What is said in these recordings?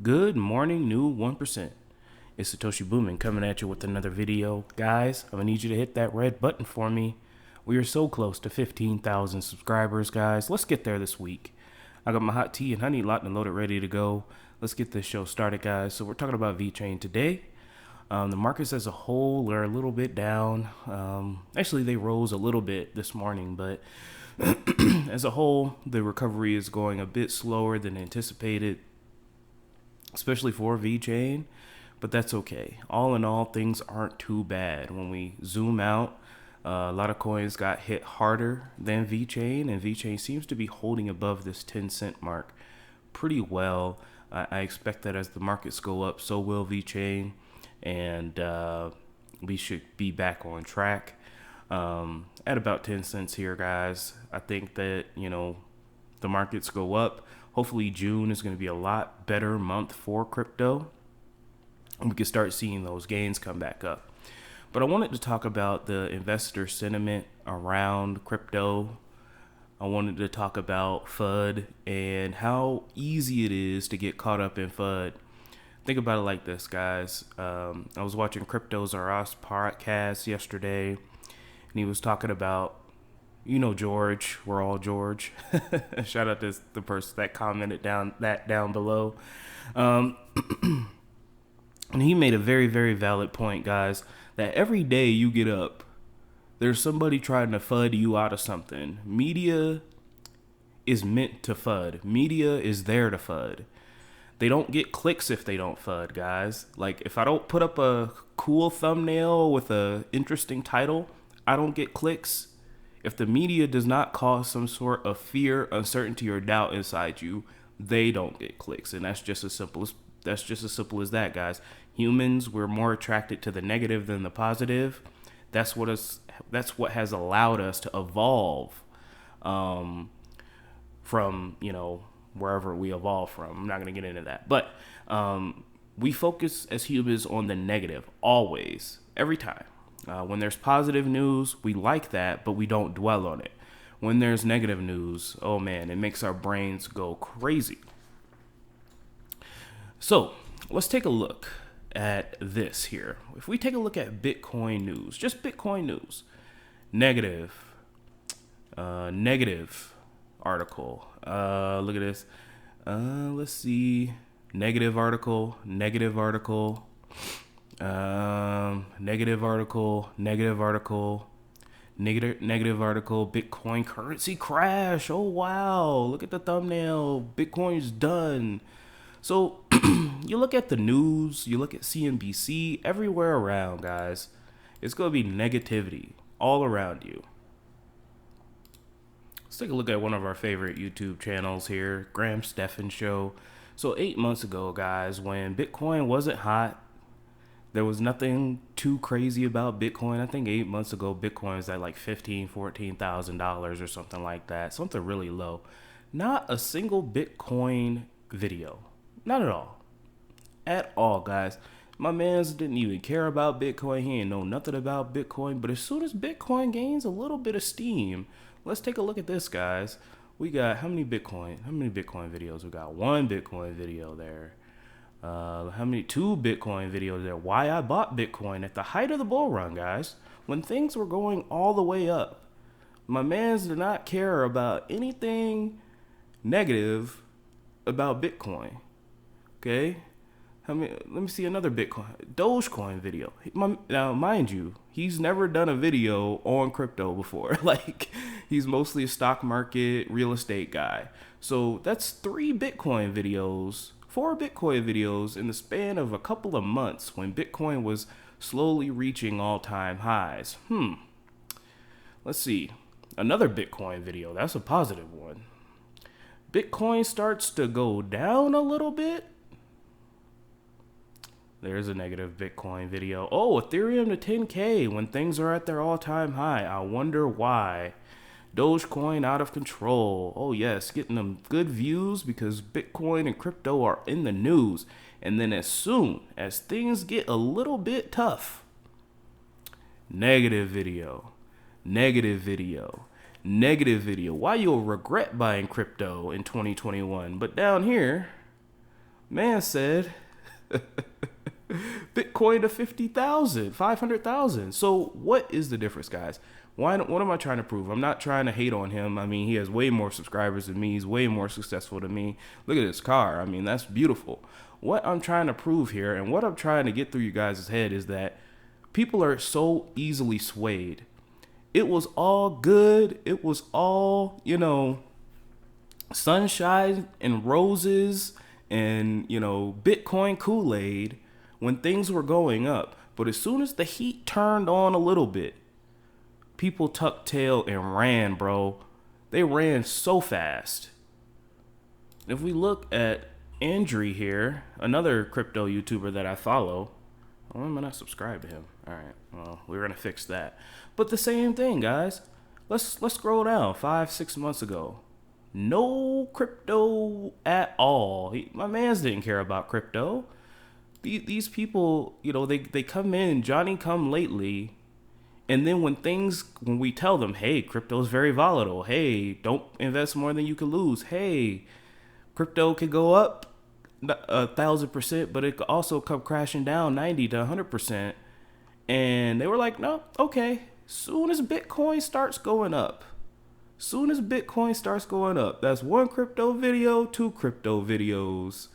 Good morning, new 1%. It's Satoshi Boomin coming at you with another video. Guys, I'm going to need you to hit that red button for me. We are so close to 15,000 subscribers, guys. Let's get there this week. I got my hot tea and honey locked and loaded, ready to go. Let's get this show started, guys. So we're talking about VeChain today. The markets as a whole are a little bit down. Actually, they rose a little bit this morning, but as a whole, the recovery is going a bit slower than anticipated, especially for VeChain, but that's okay. All in all, things aren't too bad. When we zoom out, a lot of coins got hit harder than VeChain, and VeChain seems to be holding above this 10-cent mark pretty well. I expect that as the markets go up, so will VeChain, and we should be back on track at about 10 cents here, guys. I think that, the markets go up. Hopefully June is going to be a lot better month for crypto, and we can start seeing those gains come back up. But I wanted to talk about the investor sentiment around crypto. I wanted to talk about FUD and how easy it is to get caught up in FUD. Think about it like this, guys. I was watching Crypto's RRICE podcast yesterday, and he was talking about, George, we're all George. Shout out to the person that commented down below. And he made a very, very valid point, guys, that every day you get up, there's somebody trying to FUD you out of something. Media is meant to FUD. Media is there to FUD. They don't get clicks if they don't FUD, guys. Like, if I don't put up a cool thumbnail with a interesting title, I don't get clicks. If the media does not cause some sort of fear, uncertainty, or doubt inside you, they don't get clicks. And that's just as simple as that, guys. Humans, we're more attracted to the negative than the positive. That's what has allowed us to evolve from, wherever we evolve from. I'm not going to get into that. But we focus as humans on the negative, always, every time. When there's positive news, we like that, but we don't dwell on it. When there's negative news, oh man, it makes our brains go crazy. So let's take a look at this here. If we take a look at Bitcoin news, just Bitcoin news, negative article. Look at this. Let's see. Negative article. Negative article. Bitcoin currency crash. Oh wow, look at the thumbnail. Bitcoin's done. So you look at the news, you look at CNBC, everywhere around, guys, it's going to be negativity all around you. Let's take a look at one of our favorite YouTube channels here, Graham Stephan Show. So 8 months ago, guys, when Bitcoin wasn't hot, there was nothing too crazy about Bitcoin. I think 8 months ago, Bitcoin was at like $14,000 or something like that. Something really low. Not a single Bitcoin video. Not at all. At all, guys. My mans didn't even care about Bitcoin. He didn't know nothing about Bitcoin. But as soon as Bitcoin gains a little bit of steam, let's take a look at this, guys. We got how many Bitcoin videos? We got one Bitcoin video there. Two Bitcoin videos there. Why I bought Bitcoin at the height of the bull run, guys. When things were going all the way up. My mans did not care about anything negative about Bitcoin. Okay? Let me see another Dogecoin video. Now, mind you, he's never done a video on crypto before. Like, he's mostly a stock market, real estate guy. So that's 4 Bitcoin videos in the span of a couple of months when Bitcoin was slowly reaching all-time highs. Let's see. Another Bitcoin video. That's a positive one. Bitcoin starts to go down a little bit. There's a negative Bitcoin video. Oh, Ethereum to 10K when things are at their all-time high. I wonder why. Dogecoin out of control. Oh yes, getting them good views because Bitcoin and crypto are in the news. And then as soon as things get a little bit tough, negative video. Why you'll regret buying crypto in 2021. But down here, Man said Bitcoin to 50,000, 500,000. So what is the difference, guys? What am I trying to prove? I'm not trying to hate on him. I mean, he has way more subscribers than me. He's way more successful than me. Look at his car. I mean, that's beautiful. What I'm trying to prove here and what I'm trying to get through you guys' head is that people are so easily swayed. It was all good. It was all, you know, sunshine and roses and, you know, Bitcoin Kool-Aid when things were going up. But as soon as the heat turned on a little bit, people tucked tail and ran, bro. They ran so fast. If we look at Andrew here, another crypto YouTuber that I follow, why am I not subscribed to him? All right, well, we're gonna fix that. But the same thing, guys. Let's scroll down 5-6 months ago. No crypto at all. My mans didn't care about crypto. These people, you know, they come in, Johnny come lately, and then when we tell them, hey, crypto is very volatile. Hey, don't invest more than you can lose. Hey, crypto could go up 1,000%, but it could also come crashing down 90 to 100%. And they were like, no, okay. Soon as Bitcoin starts going up, that's one crypto video, 2 crypto videos.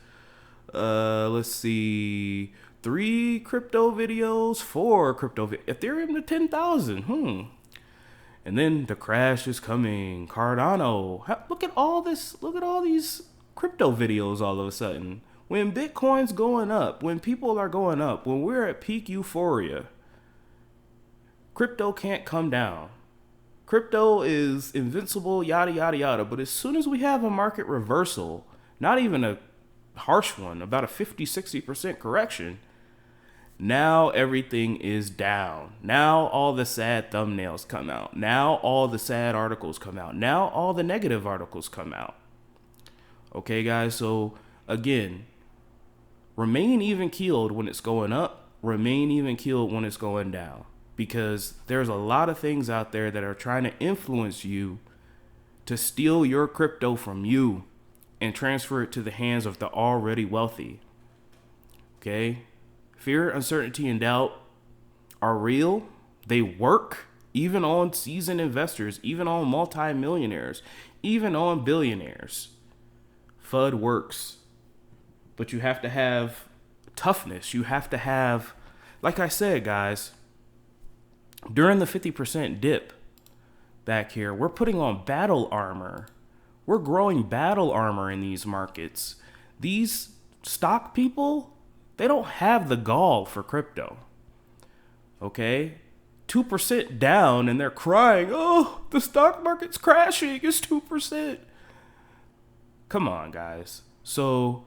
Let's see, 3 crypto videos, 4 crypto Ethereum to 10,000. And then the crash is coming. Cardano. Look at all this. Look at all these crypto videos all of a sudden. When Bitcoin's going up, when people are going up, when we're at peak euphoria, crypto can't come down. Crypto is invincible, yada, yada, yada. But as soon as we have a market reversal, not even a harsh one, about a 50-60% correction, now everything is down. Now all the sad thumbnails come out. Now all the sad articles come out. Now all the negative articles come out. Okay, guys, so again, remain even keeled when it's going up. Remain even keeled when it's going down. Because there's a lot of things out there that are trying to influence you to steal your crypto from you and transfer it to the hands of the already wealthy. Okay? Fear, uncertainty, and doubt are real. They work even on seasoned investors, even on multimillionaires, even on billionaires. FUD works. But you have to have toughness. You have to have, like I said, guys, during the 50% dip back here, we're putting on battle armor. We're growing battle armor in these markets. These stock people, they don't have the gall for crypto. Okay? 2% down and they're crying, oh, the stock market's crashing. It's 2%. Come on, guys. So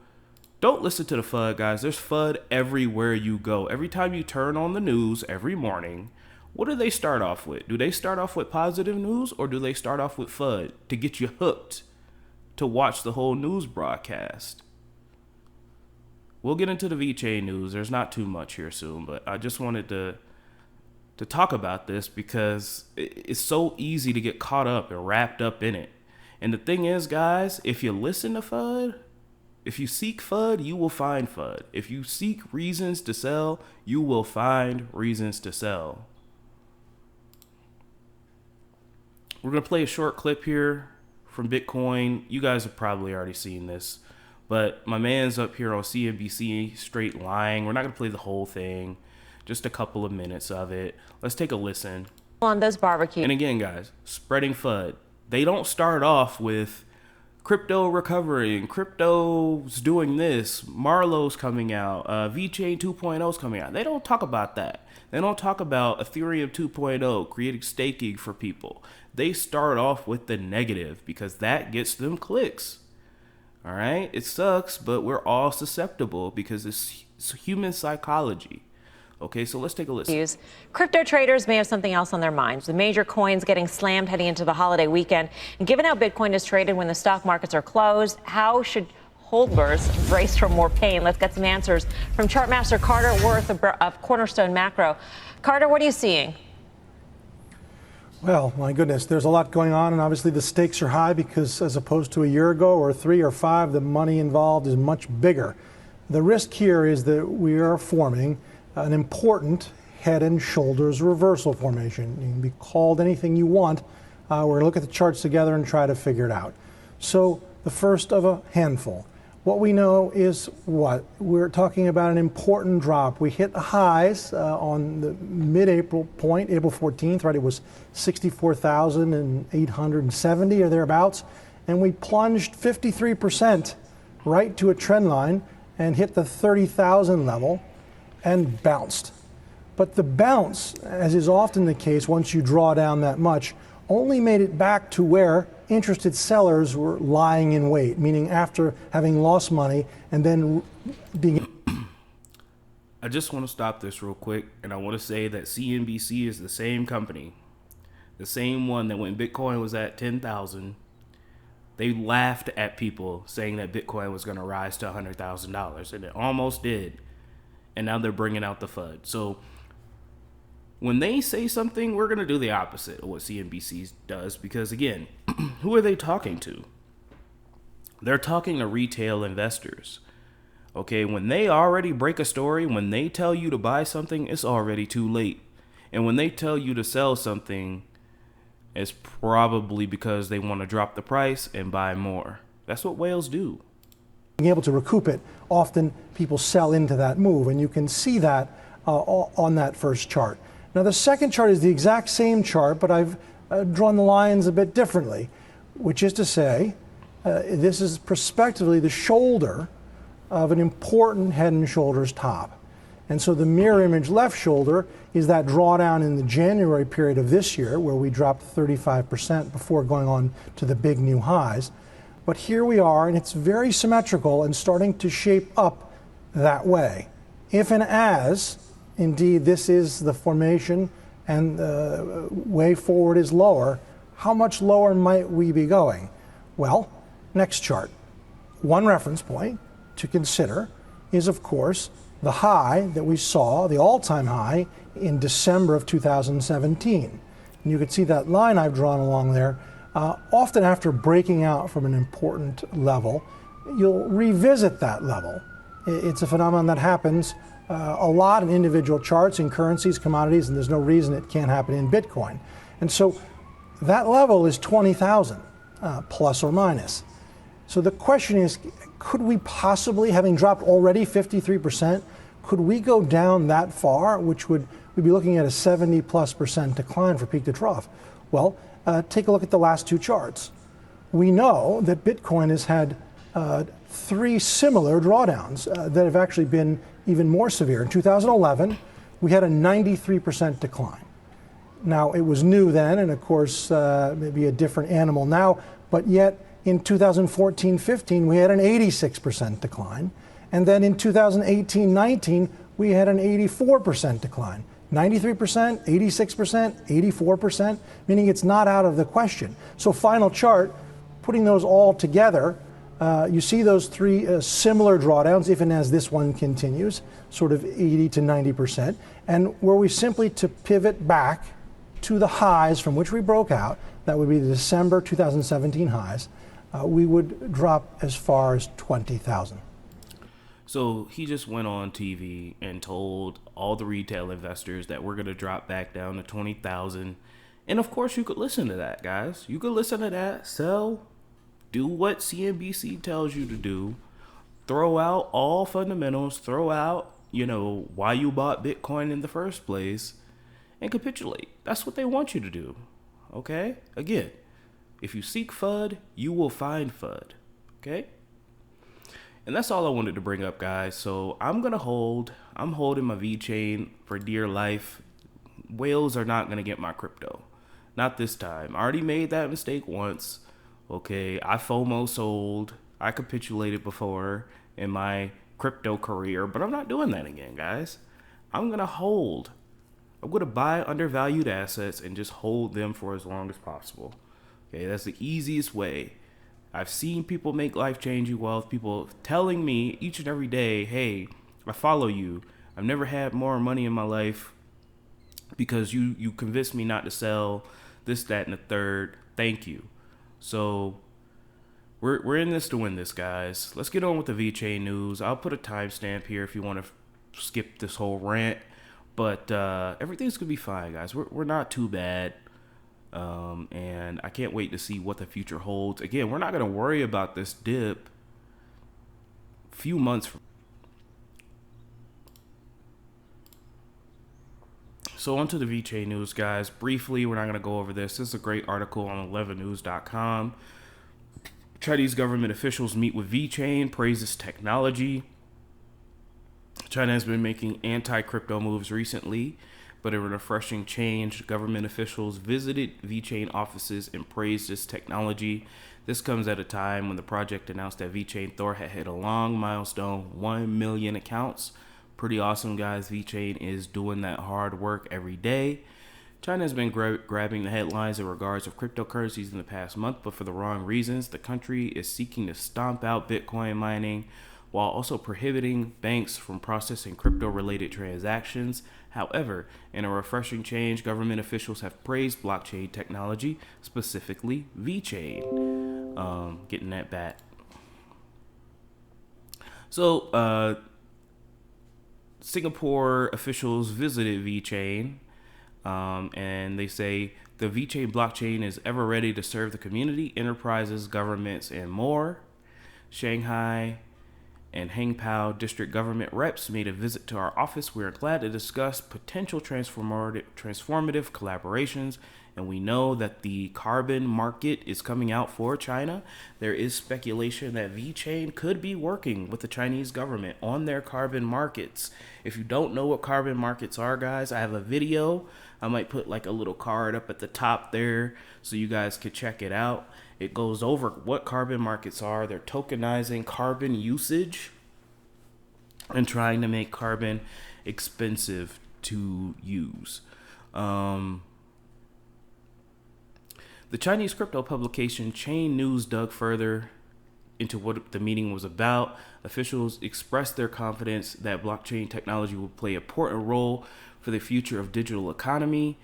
don't listen to the FUD, guys. There's FUD everywhere you go. Every time you turn on the news every morning, what do they start off with? Do they start off with positive news or do they start off with FUD to get you hooked to watch the whole news broadcast? We'll get into the VeChain news. There's not too much here soon, but I just wanted to talk about this because it's so easy to get caught up and wrapped up in it. And the thing is, guys, if you listen to FUD, if you seek FUD, you will find FUD. If you seek reasons to sell, you will find reasons to sell. We're going to play a short clip here from Bitcoin. You guys have probably already seen this, but my man's up here on CNBC straight lying. We're not going to play the whole thing, just a couple of minutes of it. Let's take a listen. On those barbecue. And again, guys, spreading FUD. They don't start off with crypto recovering, crypto's doing this, Marlowe's coming out, VeChain 2.0's coming out. They don't talk about that. They don't talk about Ethereum 2.0, creating staking for people. They start off with the negative because that gets them clicks. All right? It sucks, but we're all susceptible because it's human psychology. Okay, so let's take a listen. Crypto traders may have something else on their minds. The major coins getting slammed heading into the holiday weekend. And given how Bitcoin is traded when the stock markets are closed, how should holders brace for more pain? Let's get some answers from Chartmaster Carter Worth of Cornerstone Macro. Carter, what are you seeing? Well, my goodness, there's a lot going on, and obviously the stakes are high because as opposed to a year ago or 3 or 5, the money involved is much bigger. The risk here is that we are forming an important head and shoulders reversal formation. You can be called anything you want. We're going to look at the charts together and try to figure it out. So the first of a handful. What we know is what? We're talking about an important drop. We hit the highs on the mid-April point, April 14th, right? It was 64,870 or thereabouts. And we plunged 53% right to a trend line and hit the 30,000 level and bounced. But the bounce, as is often the case once you draw down that much, only made it back to where interested sellers were lying in wait, meaning after having lost money and then being... I just want to stop this real quick, and I want to say that CNBC is the same company, the same one that when Bitcoin was at 10,000, they laughed at people saying that Bitcoin was going to rise to $100,000, and it almost did. And now they're bringing out the FUD. So when they say something, we're going to do the opposite of what CNBC does, because again, who are they talking to? They're talking to retail investors. Okay, when they already break a story, when they tell you to buy something, it's already too late. And when they tell you to sell something, it's probably because they want to drop the price and buy more. That's what whales do. Being able to recoup it, often people sell into that move, and you can see that on that first chart. Now the second chart is the exact same chart, but I've drawn the lines a bit differently, which is to say, this is prospectively the shoulder of an important head and shoulders top. And so the mirror image left shoulder is that drawdown in the January period of this year, where we dropped 35% before going on to the big new highs. But here we are, and it's very symmetrical and starting to shape up that way. If and as, indeed, this is the formation and the way forward is lower, how much lower might we be going? Well, next chart. One reference point to consider is, of course, the high that we saw, the all-time high, in December of 2017. And you can see that line I've drawn along there. Often after breaking out from an important level, you'll revisit that level. It's a phenomenon that happens a lot in individual charts, in currencies, commodities, and there's no reason it can't happen in Bitcoin. And so that level is 20,000, plus or minus. So the question is, could we possibly, having dropped already 53%, could we go down that far, which we'd be looking at a 70+% decline for peak to trough? Well, take a look at the last two charts. We know that Bitcoin has had three similar drawdowns that have actually been even more severe. In 2011, we had a 93% decline. Now, it was new then, and of course, maybe a different animal now, but yet in 2014-15, we had an 86% decline. And then in 2018-19, we had an 84% decline. 93%, 86%, 84%, meaning it's not out of the question. So final chart, putting those all together, you see those three similar drawdowns, if and as this one continues, sort of 80 to 90%. And were we simply to pivot back to the highs from which we broke out, that would be the December 2017 highs, we would drop as far as 20,000. So he just went on TV and told all the retail investors that we're going to drop back down to 20,000. And of course, you could listen to that, guys. You could listen to that, sell, do what CNBC tells you to do, throw out all fundamentals, throw out, why you bought Bitcoin in the first place, and capitulate. That's what they want you to do. Okay? Again, if you seek FUD, you will find FUD. Okay? And that's all I wanted to bring up, guys. So I'm holding my VeChain for dear life. Whales are not going to get my crypto. Not this time. I already made that mistake once. Okay, I FOMO sold. I capitulated before in my crypto career, but I'm not doing that again, guys. I'm going to hold. I'm going to buy undervalued assets and just hold them for as long as possible. Okay, that's the easiest way. I've seen people make life-changing wealth, people telling me each and every day, hey, I follow you. I've never had more money in my life because you convinced me not to sell this, that, and the third. Thank you. So we're in this to win this, guys. Let's get on with the VeChain news. I'll put a timestamp here if you want to skip this whole rant, but everything's gonna be fine, guys. We're not too bad, and I can't wait to see what the future holds. Again, we're not gonna worry about this dip few months from. So onto the VeChain news, guys. Briefly, we're not going to go over this. This is a great article on 11news.com. Chinese government officials meet with VeChain, praises technology. China has been making anti-crypto moves recently, but in a refreshing change, government officials visited VeChain offices and praised this technology. This comes at a time when the project announced that VeChainThor had hit a long milestone, 1 million accounts. Pretty awesome, guys. VeChain is doing that hard work every day. China has been grabbing the headlines in regards of cryptocurrencies in the past month, but for the wrong reasons. The country is seeking to stomp out Bitcoin mining while also prohibiting banks from processing crypto-related transactions. However, in a refreshing change, government officials have praised blockchain technology, specifically VeChain. Getting that back. So, Singapore officials visited VeChain, and they say the VeChain blockchain is ever ready to serve the community, enterprises, governments, and more. Shanghai and Hangzhou district government reps made a visit to our office. We are glad to discuss potential transformative collaborations, and we know that the carbon market is coming out for China. There is speculation that VeChain could be working with the Chinese government on their carbon markets. If you don't know what carbon markets are, guys, I have a video. I might put like a little card up at the top there so you guys could check it out. It goes over what carbon markets are. They're tokenizing carbon usage and trying to make carbon expensive to use. The Chinese crypto publication Chain News dug further into what the meeting was about. Officials expressed their confidence that blockchain technology will play an important role for the future of digital economy.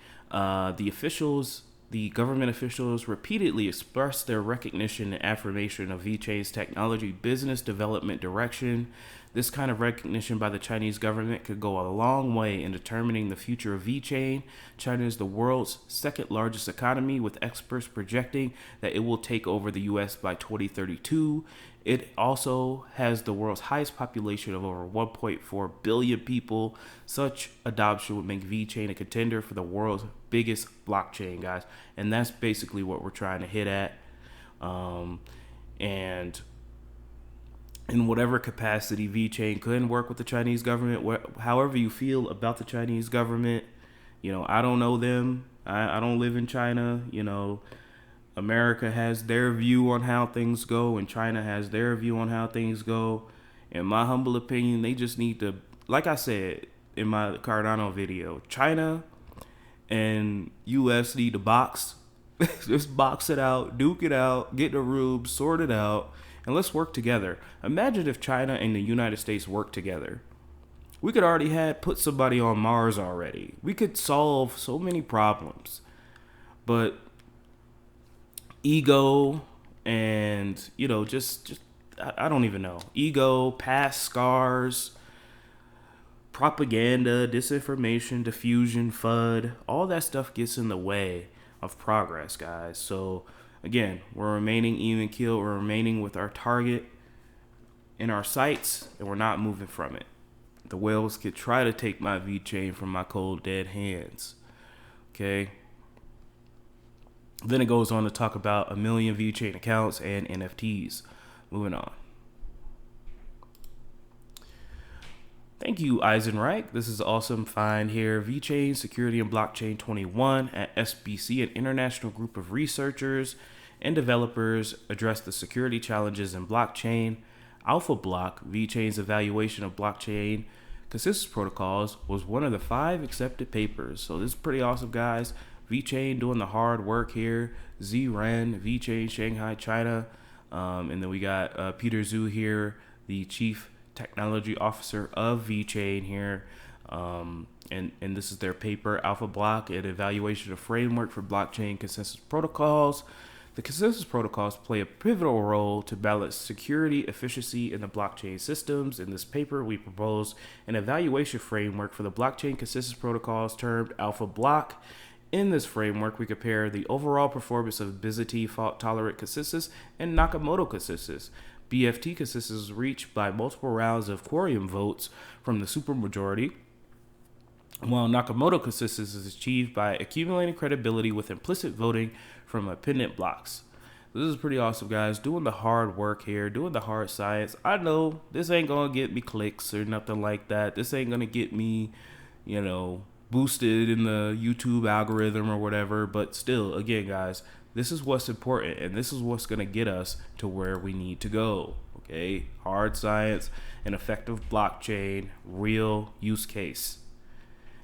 The government officials repeatedly expressed their recognition and affirmation of VeChain's technology business development direction. This kind of recognition by the Chinese government could go a long way in determining the future of VeChain. China is the world's second largest economy, with experts projecting that it will take over the US by 2032. It also has the world's highest population of over 1.4 billion people. Such adoption would make VeChain a contender for the world's biggest blockchain, guys. And that's basically what we're trying to hit at. And in whatever capacity VeChain couldn't work with the Chinese government, however you feel about the Chinese government, you know, I don't know them. I don't live in China. You know, America has their view on how things go, and China has their view on how things go. In my humble opinion, they just need to, like I said in my Cardano video, China and US need to box. Just box it out, duke it out, get in a room, sort it out, and let's work together. Imagine if China and the United States worked together. We could already put somebody on Mars already. We could solve so many problems. But ego and, you know, just I don't even know. Ego, past scars, propaganda, disinformation, diffusion, FUD, all that stuff gets in the way of progress, guys. So again, we're remaining even keel. We're remaining with our target in our sights, and we're not moving from it. The whales could try to take my VeChain from my cold dead hands. Okay. Then it goes on to talk about 1 million VeChain accounts and NFTs. Moving on. Thank you, Eisenreich. This is awesome find here. VeChain Security and Blockchain 21 at SBC, an international group of researchers and developers, address the security challenges in blockchain. Alpha Block, VeChain's evaluation of blockchain consensus protocols, was one of the 5 accepted papers. So this is pretty awesome, guys. VeChain doing the hard work here. ZRAN, VeChain, Shanghai, China. And then we got Peter Zhu here, the chief technology officer of VeChain here. And this is their paper, Alpha Block, an evaluation of framework for blockchain consensus protocols. The consensus protocols play a pivotal role to balance security, efficiency, in the blockchain systems. In this paper, we propose an evaluation framework for the blockchain consensus protocols termed Alpha Block. In this framework, we compare the overall performance of BSD fault-tolerant consensus and Nakamoto consensus. BFT consensus is reached by multiple rounds of quorum votes from the supermajority, while Nakamoto consensus is achieved by accumulating credibility with implicit voting from appendant blocks. This is pretty awesome, guys. Doing the hard work here, doing the hard science. I know this ain't gonna get me clicks or nothing like that. This ain't gonna get me, boosted in the YouTube algorithm or whatever. But still, again, guys, this is what's important, and this is what's gonna get us to where we need to go. Okay, hard science, an effective blockchain, real use case.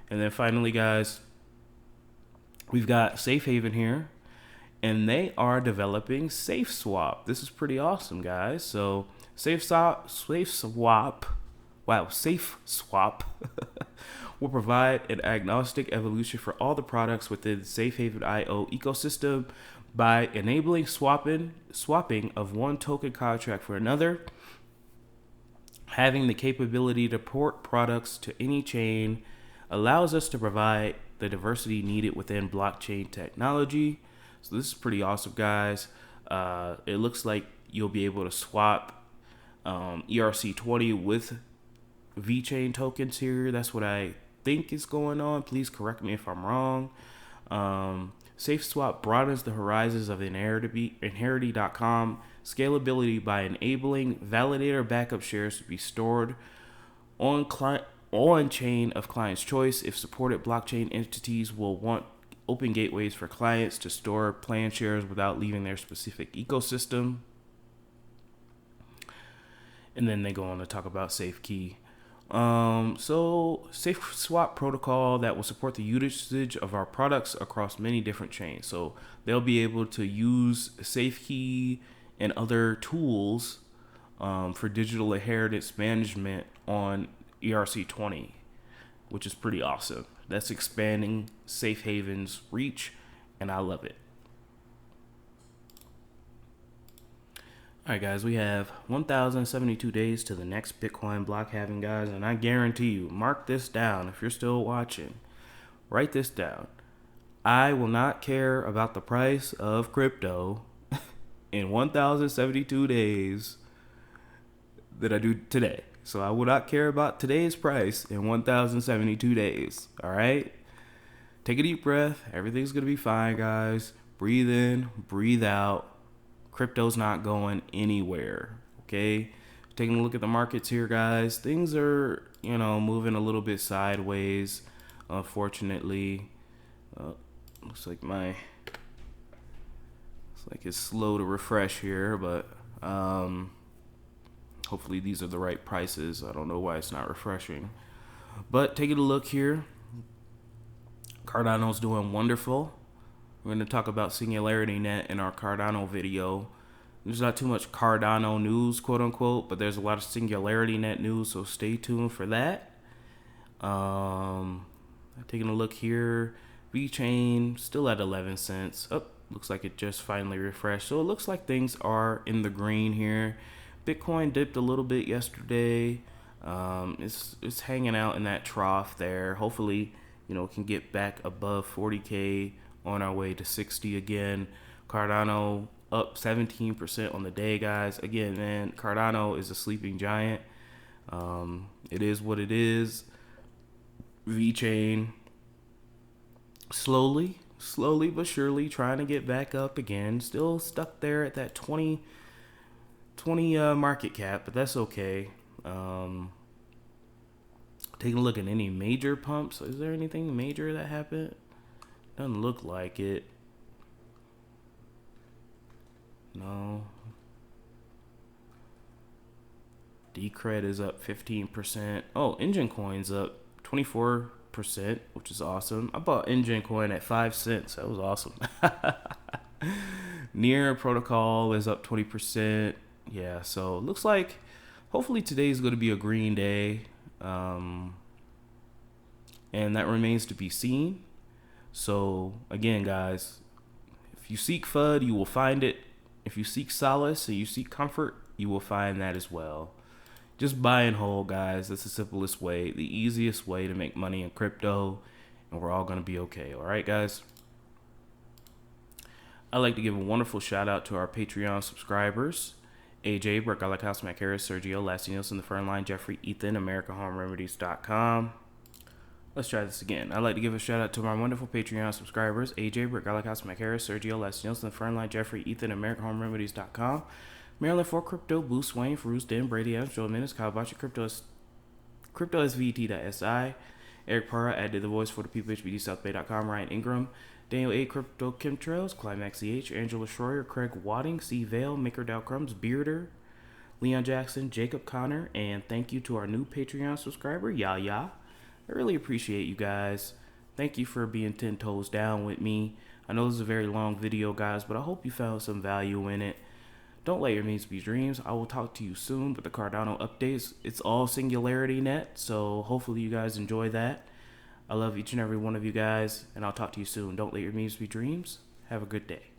And then finally, guys, we've got Safe Haven here, and they are developing SAHESWAP. This is pretty awesome, guys. So SAHESWAP will provide an agnostic evolution for all the products within Safe Haven IO ecosystem by enabling swapping of one token contract for another, having the capability to port products to any chain, allows us to provide the diversity needed within blockchain technology. So this is pretty awesome, guys. It looks like you'll be able to swap ERC20 with VeChain tokens here. That's what I think is going on. Please correct me if I'm wrong. SAHESWAP broadens the horizons of Inherity.com scalability by enabling validator backup shares to be stored on chain of client's choice. If supported, blockchain entities will want open gateways for clients to store plan shares without leaving their specific ecosystem. And then they go on to talk about SafeKey. So SAHESWAP protocol that will support the usage of our products across many different chains. So they'll be able to use SafeKey and other tools for digital inheritance management on ERC20, which is pretty awesome. That's expanding Safe Haven's reach, and I love it. All right, guys, we have 1,072 days to the next Bitcoin block halving, guys, and I guarantee you, mark this down if you're still watching. Write this down. I will not care about the price of crypto in 1,072 days that I do today. So I will not care about today's price in 1,072 days. All right? Take a deep breath. Everything's going to be fine, guys. Breathe in, breathe out. Crypto's not going anywhere. Okay? Taking a look at the markets here, guys. Things are, moving a little bit sideways, unfortunately. Looks like it's slow to refresh here, but hopefully these are the right prices. I don't know why it's not refreshing. But taking a look here, Cardano's doing wonderful. We're going to talk about SingularityNet in our Cardano video. There's not too much Cardano news, quote unquote, but there's a lot of SingularityNet news, so stay tuned for that. Taking a look here, VeChain still at 11 cents. Looks like it just finally refreshed. So it looks like things are in the green here. Bitcoin dipped a little bit yesterday. It's hanging out in that trough there. Hopefully, can get back above 40K on our way to 60 again. Cardano up 17% on the day, guys. Again, man, Cardano is a sleeping giant. It is what it is. VeChain slowly but surely trying to get back up again. Still stuck there at that 20 market cap, but that's okay. Taking a look at any major pumps. Is there anything major that happened? Doesn't look like it. No. Decred is up 15%. Oh, Engine Coin's up 24%, which is awesome. I bought Engine Coin at 5 cents. That was awesome. Near Protocol is up 20%. Yeah, so it looks like hopefully today is going to be a green day. And that remains to be seen. So again, guys, if you seek FUD, you will find it. If you seek solace and you seek comfort, you will find that as well. Just buy and hold, guys. That's the simplest way, the easiest way to make money in crypto, and we're all going to be okay. All right, guys? I'd like to give a wonderful shout out to our Patreon subscribers: AJ, Brett Galacos, Mac Harris, Sergio, Lassie Nielsen, The Fernline, Jeffrey, Ethan, AmericaHomeRemedies.com. Let's try this again. I'd like to give a shout out to my wonderful Patreon subscribers: AJ, Brett Galacos, Mac Harris, Sergio, Lassie Nielsen, The Fernline, Jeffrey, Ethan, AmericaHomeRemedies.com. Maryland for Crypto, Boost, Wayne, Farooz, Dan, Brady, Adams, Joel Minutes, Kyle Bachi, Crypto SVT.SI, Eric Parra, added the voice for the people, HBD, SouthBay.com, Ryan Ingram, Daniel A. Crypto Chemtrails, Climax CH, Angela Schroyer, Craig Wadding, C. Vale, Maker Dow Crumbs, Bearder, Leon Jackson, Jacob Connor, and thank you to our new Patreon subscriber, Yaya. I really appreciate you guys. Thank you for being 10 toes down with me. I know this is a very long video, guys, but I hope you found some value in it. Don't let your means be dreams. I will talk to you soon with the Cardano updates. It's all Singularity Net, so hopefully you guys enjoy that. I love each and every one of you guys, and I'll talk to you soon. Don't let your memes be dreams. Have a good day.